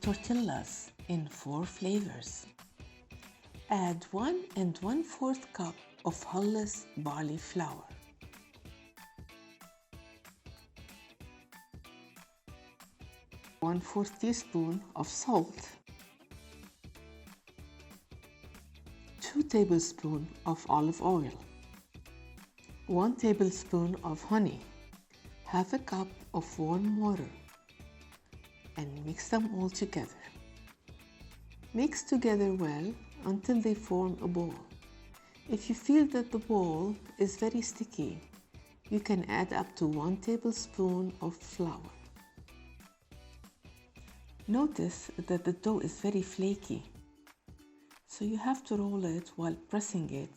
tortillas in 4 flavors. Add 1 1/4 cup of Hulless barley flour. 1/4 teaspoon of salt. 2 tablespoons of olive oil. 1 tablespoon of honey. Half a cup of warm water. And mix them all together. Mix together well until they form a ball. If you feel that the ball is very sticky, you can add up to 1 tablespoon of flour. Notice that the dough is very flaky, so you have to roll it while pressing it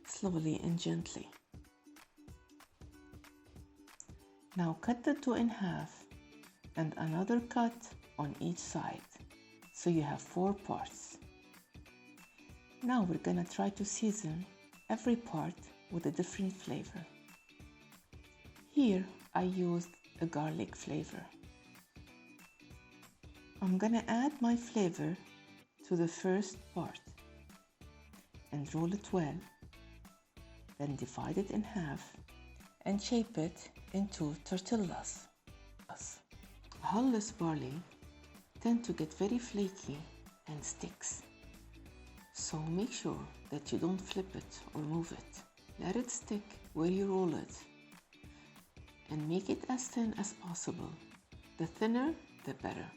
slowly and gently. Now cut the dough in half and another cut on each side, so you have 4 parts. Now we're gonna try to season every part with a different flavor. Here I used a garlic flavor. I'm gonna add my flavor to the first part and roll it well, then divide it in half and shape it into tortillas. Hulless barley tend to get very flaky and sticks, so make sure that you don't flip it or move it. Let it stick where you roll it and make it as thin as possible. The thinner, the better.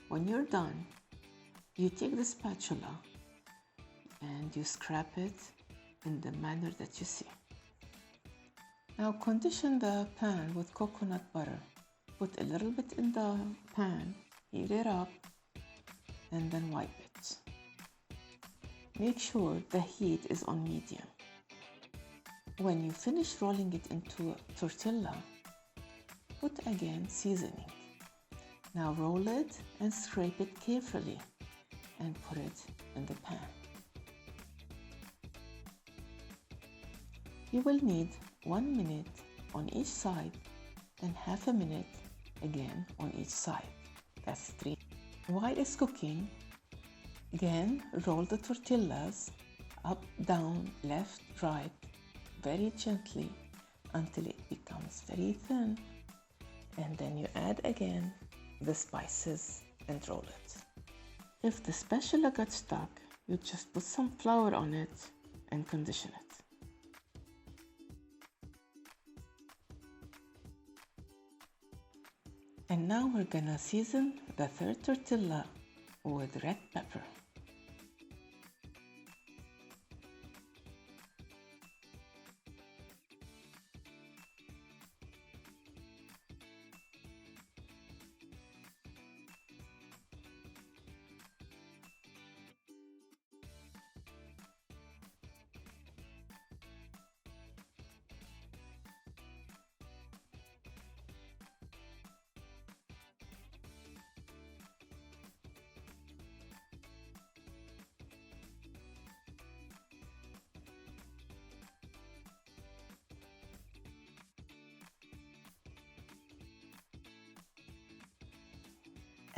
When you're done, you take the spatula and you scrap it in the manner that you see. Now condition the pan with coconut butter. Put a little bit in the pan, heat it up, and then wipe it. Make sure the heat is on medium. When you finish rolling it into a tortilla, put again seasoning. Now roll it and scrape it carefully and put it in the pan. You will need 1 minute on each side and half a minute again on each side. That's 3. While it's cooking, again roll the tortillas up, down, left, right, very gently until it becomes very thin, and then you add again the spices and roll it. If the spatula got stuck, you just put some flour on it and condition it. And now we're gonna season the third tortilla with red pepper.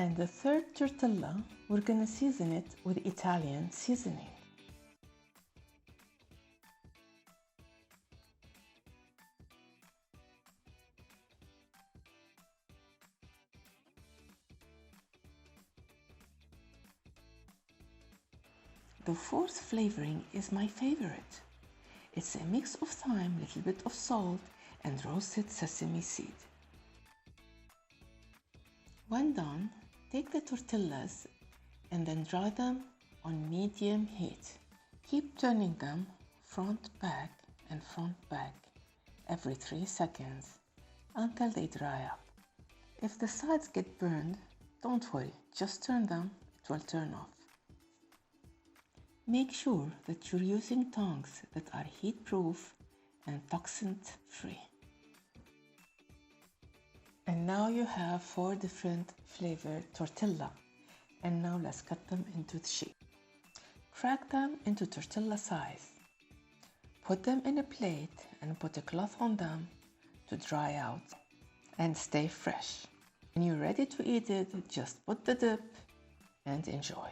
And the third tortilla, we're gonna season it with Italian seasoning. The fourth flavoring is my favorite. It's a mix of thyme, little bit of salt, and roasted sesame seed. When done, take the tortillas and then dry them on medium heat. Keep turning them front back and front back every 3 seconds until they dry up. If the sides get burned, don't worry, just turn them, it will turn off. Make sure that you're using tongs that are heat-proof and toxin-free. And now you have 4 different flavored tortilla. And now let's cut them into the shape. Crack them into tortilla size. Put them in a plate and put a cloth on them to dry out and stay fresh. When you're ready to eat it, just put the dip and enjoy.